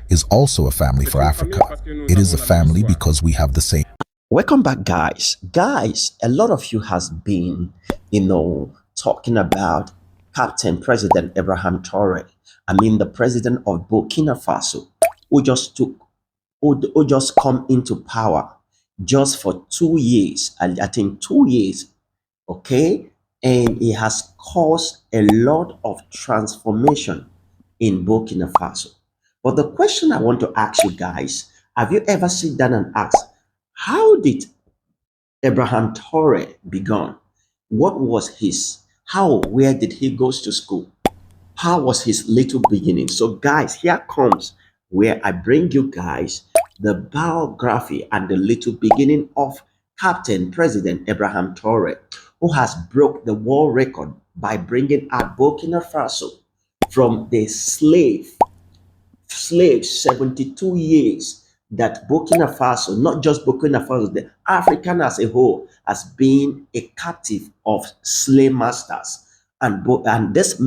is also a family for Africa. It is a family because we have the same. Welcome back, guys. A lot of you has been, talking about Captain President Ibrahim Traore. I mean, the president of Burkina Faso, who just come into power just for 2 years. I think 2 years, okay, and it has caused a lot of transformation in Burkina Faso. But the question I want to ask you guys: have you ever sit down and asked, how did Abraham Traore began? What was his, where did he go to school? How was his little beginning? So, guys, here comes where I bring you guys the biography and the little beginning of Captain President Abraham Traore, who has broke the world record by bringing out Burkina Faso from the slaves 72 years that Burkina Faso, not just Burkina Faso, the African as a whole, has been a captive of slave masters. And this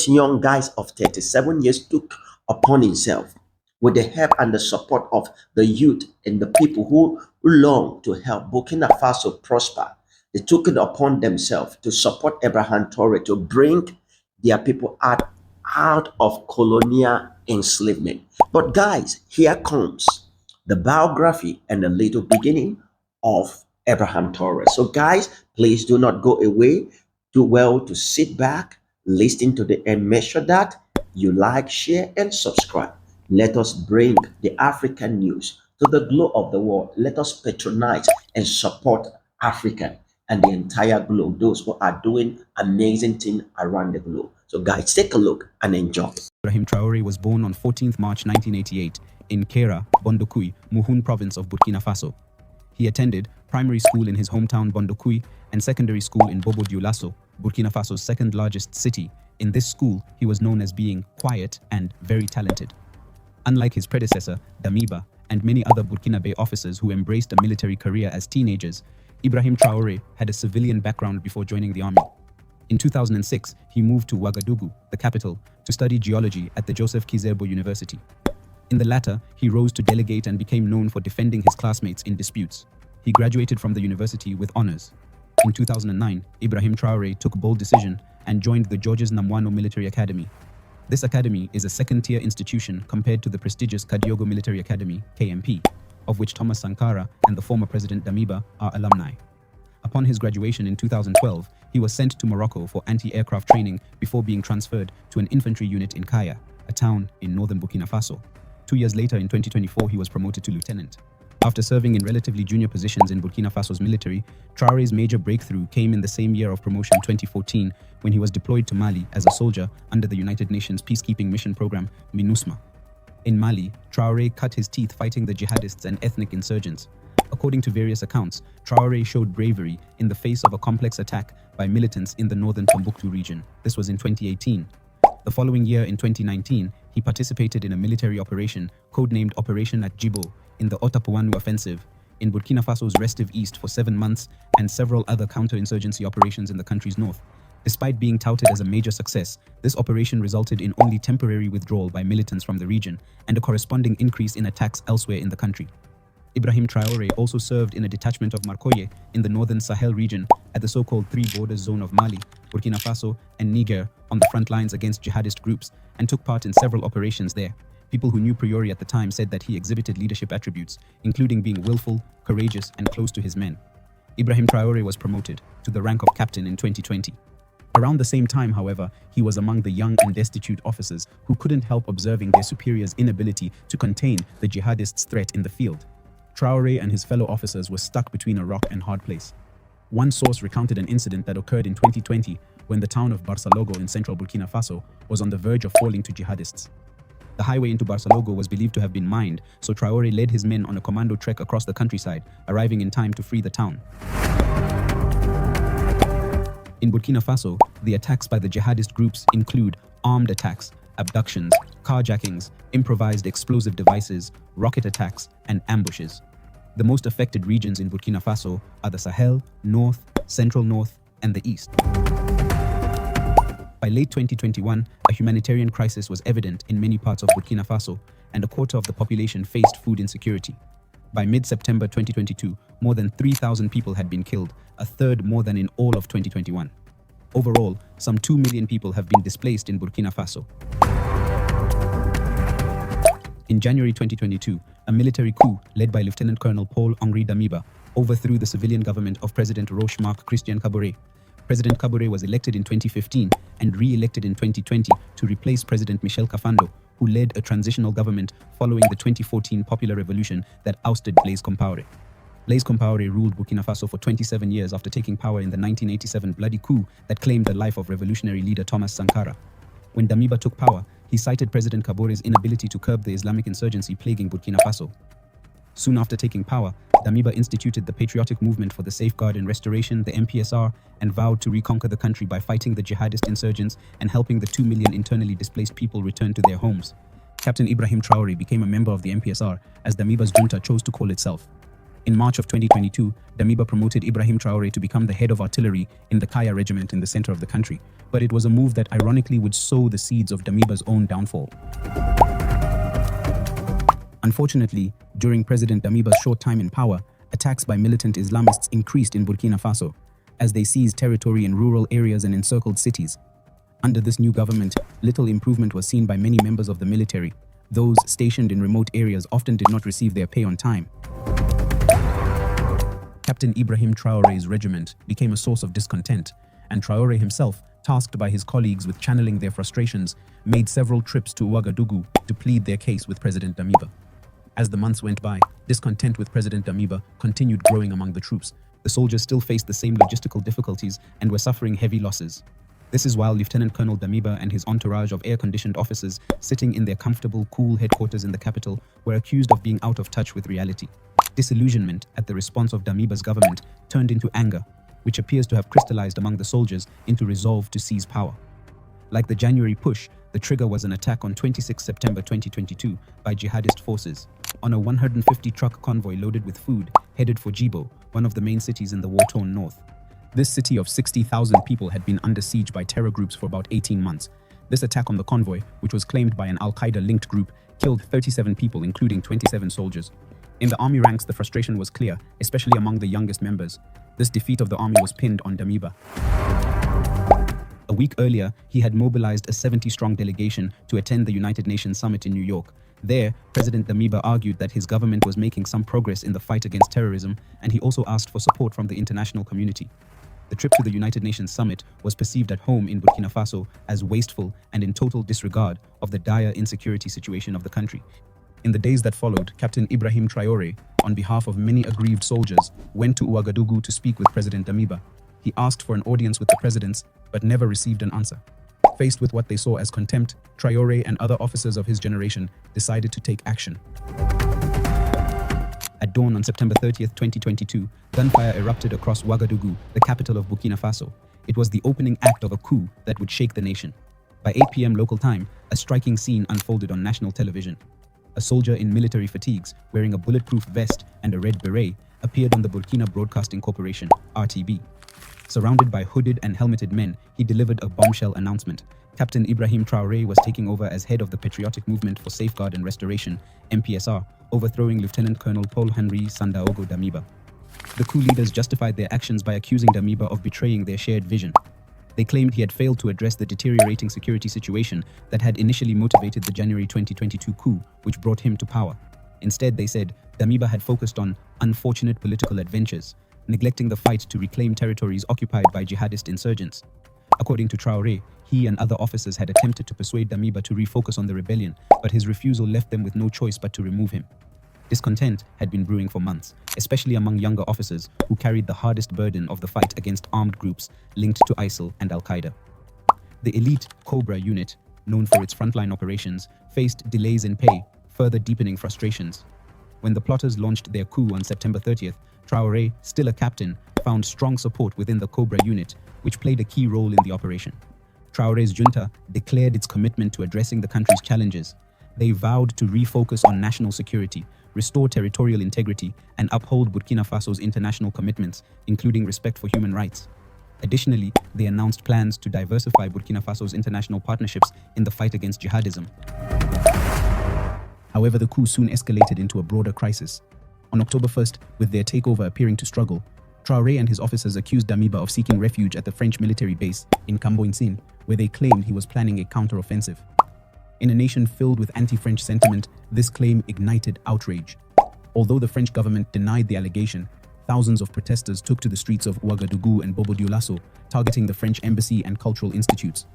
young guy of 37 years took upon himself, with the help and the support of the youth and the people who long to help Burkina Faso prosper. They took it upon themselves to support Abraham Traore to bring their people out of colonial enslavement. But guys, here comes the biography and the little beginning of Abraham Traore. So guys, please do not go away. Do well to sit back, listen to and make sure that you like, share, and subscribe. Let us bring the African news to the globe of the world. Let us patronize and support Africa and the entire globe, those who are doing amazing things around the globe. So guys, take a look and enjoy. IBRAHIM Traore was born on 14th March 1988 in Kera, Bondokui, Muhun province of Burkina Faso. He attended primary school in his hometown Bondokui and secondary school in Bobo Dioulasso, Burkina Faso's second largest city. In this school, he was known as being quiet and very talented. Unlike his predecessor, Damiba, and many other Burkinabe officers who embraced a military career as teenagers, IBRAHIM Traore had a civilian background before joining the army. In 2006, he moved to Ouagadougou, the capital, to study geology at the Joseph Kizerbo University. In the latter, he rose to delegate and became known for defending his classmates in disputes. He graduated from the university with honors. In 2009, IBRAHIM Traore took a bold decision and joined the Georges Namwano Military Academy. This academy is a second-tier institution compared to the prestigious Kadiogo Military Academy, KMP, of which Thomas Sankara and the former President Damiba are alumni. Upon his graduation in 2012, he was sent to Morocco for anti-aircraft training before being transferred to an infantry unit in Kaya, a town in northern Burkina Faso. 2 years later, in 2024, he was promoted to lieutenant. After serving in relatively junior positions in Burkina Faso's military, Traore's major breakthrough came in the same year of promotion, 2014, when he was deployed to Mali as a soldier under the United Nations peacekeeping mission program, MINUSMA. In Mali, Traore cut his teeth fighting the jihadists and ethnic insurgents. According to various accounts, Traore showed bravery in the face of a complex attack by militants in the northern Tombouctou region. This was in 2018. The following year, in 2019, he participated in a military operation codenamed Operation at Djibo in the Otapuanu offensive in Burkina Faso's restive east for 7 months and several other counterinsurgency operations in the country's north. Despite being touted as a major success, this operation resulted in only temporary withdrawal by militants from the region and a corresponding increase in attacks elsewhere in the country. IBRAHIM Traore also served in a detachment of Marcoye in the northern Sahel region at the so-called Three Borders Zone of Mali, Burkina Faso, and Niger on the front lines against jihadist groups, and took part in several operations there. People who knew Priori at the time said that he exhibited leadership attributes, including being willful, courageous, and close to his men. IBRAHIM Traore was promoted to the rank of captain in 2020. Around the same time, however, he was among the young and destitute officers who couldn't help observing their superiors' inability to contain the jihadists' threat in the field. Traore and his fellow officers were stuck between a rock and hard place. One source recounted an incident that occurred in 2020 when the town of Barsalogo in central Burkina Faso was on the verge of falling to jihadists. The highway into Barsalogo was believed to have been mined, so Traore led his men on a commando trek across the countryside, arriving in time to free the town. In Burkina Faso, the attacks by the jihadist groups include armed attacks, abductions, carjackings, improvised explosive devices, rocket attacks, and ambushes. The most affected regions in Burkina Faso are the Sahel, North, Central North, and the East. By late 2021, a humanitarian crisis was evident in many parts of Burkina Faso, and a quarter of the population faced food insecurity. By mid-September 2022, more than 3,000 people had been killed, a third more than in all of 2021. Overall, some 2 million people have been displaced in Burkina Faso. In January 2022, a military coup led by Lieutenant Colonel Paul-Henri Damiba overthrew the civilian government of President Roch-Marc Christian Kabore. President Kabore was elected in 2015 and re-elected in 2020 to replace President Michel Kafando, who led a transitional government following the 2014 popular revolution that ousted Blaise Compaoré. Blaise Compaoré ruled Burkina Faso for 27 years after taking power in the 1987 bloody coup that claimed the life of revolutionary leader Thomas Sankara. When Damiba took power, he cited President Kabore's inability to curb the Islamic insurgency plaguing Burkina Faso. Soon after taking power, Damiba instituted the Patriotic Movement for the Safeguard and Restoration, the MPSR, and vowed to reconquer the country by fighting the jihadist insurgents and helping the 2 million internally displaced people return to their homes. Captain Ibrahim Traore became a member of the MPSR, as Damiba's junta chose to call itself. In March of 2022, Damiba promoted Ibrahim Traore to become the head of artillery in the Kaya regiment in the center of the country, but it was a move that ironically would sow the seeds of Damiba's own downfall. Unfortunately, during President Damiba's short time in power, attacks by militant Islamists increased in Burkina Faso, as they seized territory in rural areas and encircled cities. Under this new government, little improvement was seen by many members of the military. Those stationed in remote areas often did not receive their pay on time. Captain Ibrahim Traore's regiment became a source of discontent, and Traore himself, tasked by his colleagues with channeling their frustrations, made several trips to Ouagadougou to plead their case with President Damiba. As the months went by, discontent with President Damiba continued growing among the troops. The soldiers still faced the same logistical difficulties and were suffering heavy losses. This is while Lieutenant Colonel Damiba and his entourage of air-conditioned officers sitting in their comfortable, cool headquarters in the capital were accused of being out of touch with reality. Disillusionment at the response of Damiba's government turned into anger, which appears to have crystallized among the soldiers into resolve to seize power. Like the January push, the trigger was an attack on 26 September 2022 by jihadist forces on a 150-truck convoy loaded with food headed for Djibo, one of the main cities in the war-torn north. This city of 60,000 people had been under siege by terror groups for about 18 months. This attack on the convoy, which was claimed by an Al-Qaeda-linked group, killed 37 people, including 27 soldiers. In the army ranks, the frustration was clear, especially among the youngest members. This defeat of the army was pinned on Damiba. A week earlier, he had mobilized a 70-strong delegation to attend the United Nations Summit in New York. There, President Damiba argued that his government was making some progress in the fight against terrorism, and he also asked for support from the international community. The trip to the United Nations Summit was perceived at home in Burkina Faso as wasteful and in total disregard of the dire insecurity situation of the country. In the days that followed, Captain Ibrahim Traore, on behalf of many aggrieved soldiers, went to Ouagadougou to speak with President Damiba. He asked for an audience with the presidents, but never received an answer. Faced with what they saw as contempt, Traore and other officers of his generation decided to take action. At dawn on September 30th, 2022, gunfire erupted across Ouagadougou, the capital of Burkina Faso. It was the opening act of a coup that would shake the nation. By 8 p.m. local time, a striking scene unfolded on national television. A soldier in military fatigues, wearing a bulletproof vest and a red beret, appeared on the Burkina Broadcasting Corporation, RTB. Surrounded by hooded and helmeted men, he delivered a bombshell announcement. Captain Ibrahim Traore was taking over as head of the Patriotic Movement for Safeguard and Restoration, MPSR, overthrowing Lieutenant Colonel Paul-Henri Sandaogo Damiba. The coup leaders justified their actions by accusing Damiba of betraying their shared vision. They claimed he had failed to address the deteriorating security situation that had initially motivated the January 2022 coup, which brought him to power. Instead, they said, Damiba had focused on unfortunate political adventures, neglecting the fight to reclaim territories occupied by jihadist insurgents. According to Traore, he and other officers had attempted to persuade Damiba to refocus on the rebellion, but his refusal left them with no choice but to remove him. Discontent had been brewing for months, especially among younger officers who carried the hardest burden of the fight against armed groups linked to ISIL and Al-Qaeda. The elite Cobra unit, known for its frontline operations, faced delays in pay, further deepening frustrations. When the plotters launched their coup on September 30th, Traore, still a captain, found strong support within the Cobra unit, which played a key role in the operation. Traore's junta declared its commitment to addressing the country's challenges. They vowed to refocus on national security, restore territorial integrity, and uphold Burkina Faso's international commitments, including respect for human rights. Additionally, they announced plans to diversify Burkina Faso's international partnerships in the fight against jihadism. However, the coup soon escalated into a broader crisis. On October 1st, with their takeover appearing to struggle, Traoré and his officers accused Damiba of seeking refuge at the French military base in Camboinsin, where they claimed he was planning a counter-offensive. In a nation filled with anti-French sentiment, this claim ignited outrage. Although the French government denied the allegation, thousands of protesters took to the streets of Ouagadougou and Bobo Dioulasso, targeting the French embassy and cultural institutes.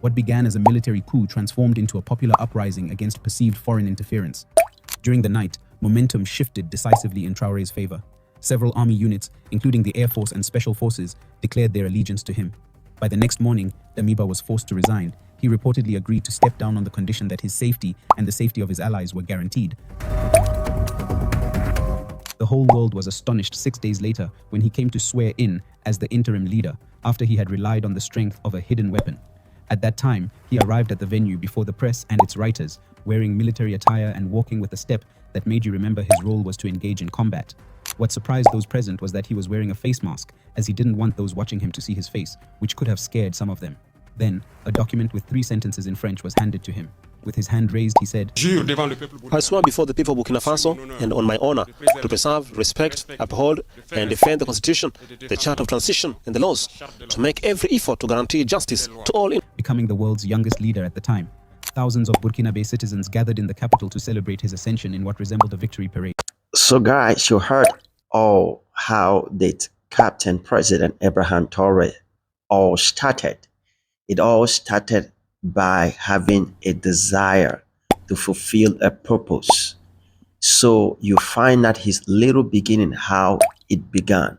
What began as a military coup transformed into a popular uprising against perceived foreign interference. During the night, momentum shifted decisively in Traoré's favor. Several army units, including the Air Force and Special Forces, declared their allegiance to him. By the next morning, Damiba was forced to resign. He reportedly agreed to step down on the condition that his safety and the safety of his allies were guaranteed. The whole world was astonished 6 days later when he came to swear in as the interim leader after he had relied on the strength of a hidden weapon. At that time, he arrived at the venue before the press and its writers, wearing military attire and walking with a step that made you remember his role was to engage in combat. What surprised those present was that he was wearing a face mask, as he didn't want those watching him to see his face, which could have scared some of them. Then, a document with 3 sentences in French was handed to him. With his hand raised, he said, I swear before the people of Burkina Faso and on my honor to preserve, respect, uphold, and defend the Constitution, the Charter of Transition, and the laws, to make every effort to guarantee justice to all. Becoming the world's youngest leader at the time. Thousands of Burkinabe citizens gathered in the capital to celebrate his ascension in what resembled a victory parade. So guys, you heard how did Captain President Ibrahim Traore all started. It all started by having a desire to fulfill a purpose. So you find that his little beginning, how it began,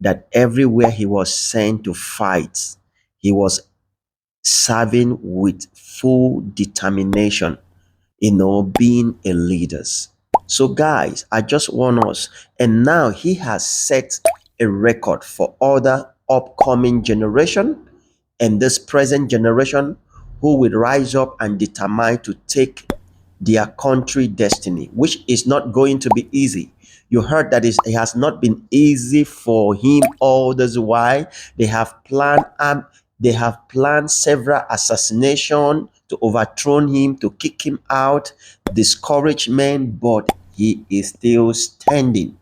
that everywhere he was sent to fight, he was serving with full determination, being a leader. So guys, I just want us, and now he has set a record for other upcoming generation and this present generation who will rise up and determine to take their country destiny, which is not going to be easy. You heard that it has not been easy for him all this while. They have planned several assassinations to overthrow him, to kick him out, discouragement, but he is still standing.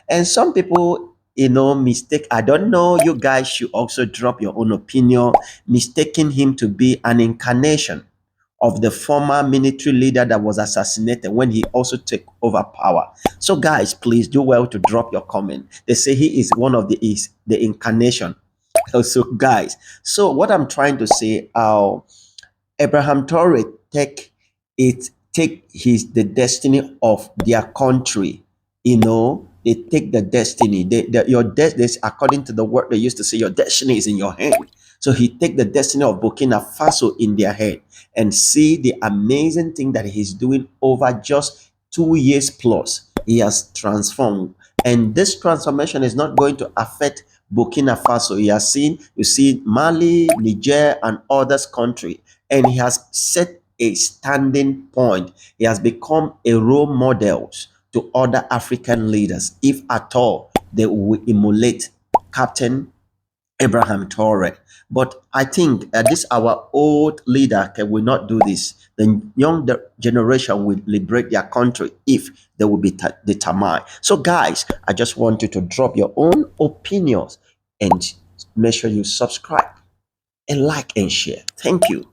And some people, mistake. I don't know. You guys should also drop your own opinion, mistaking him to be an incarnation of the former military leader that was assassinated when he also took over power. So guys, please do well to drop your comment. They say he is one of the incarnation. So guys, so what I'm trying to say, Ibrahim Traore take the destiny of their country. They take the destiny. According to the word they used to say, your destiny is in your hand. So he take the destiny of Burkina Faso in their hand and see the amazing thing that he's doing over just 2 years plus. He has transformed, and this transformation is not going to affect Burkina Faso. You see Mali, Niger, and others country, and he has set a standing point. He has become a role model to other African leaders, if at all they will emulate Captain Ibrahim Traore. But I think this our old leader will not do this. The young generation will liberate their country if they will be determined. So guys, I just want you to drop your own opinions and make sure you subscribe and like and share. Thank you.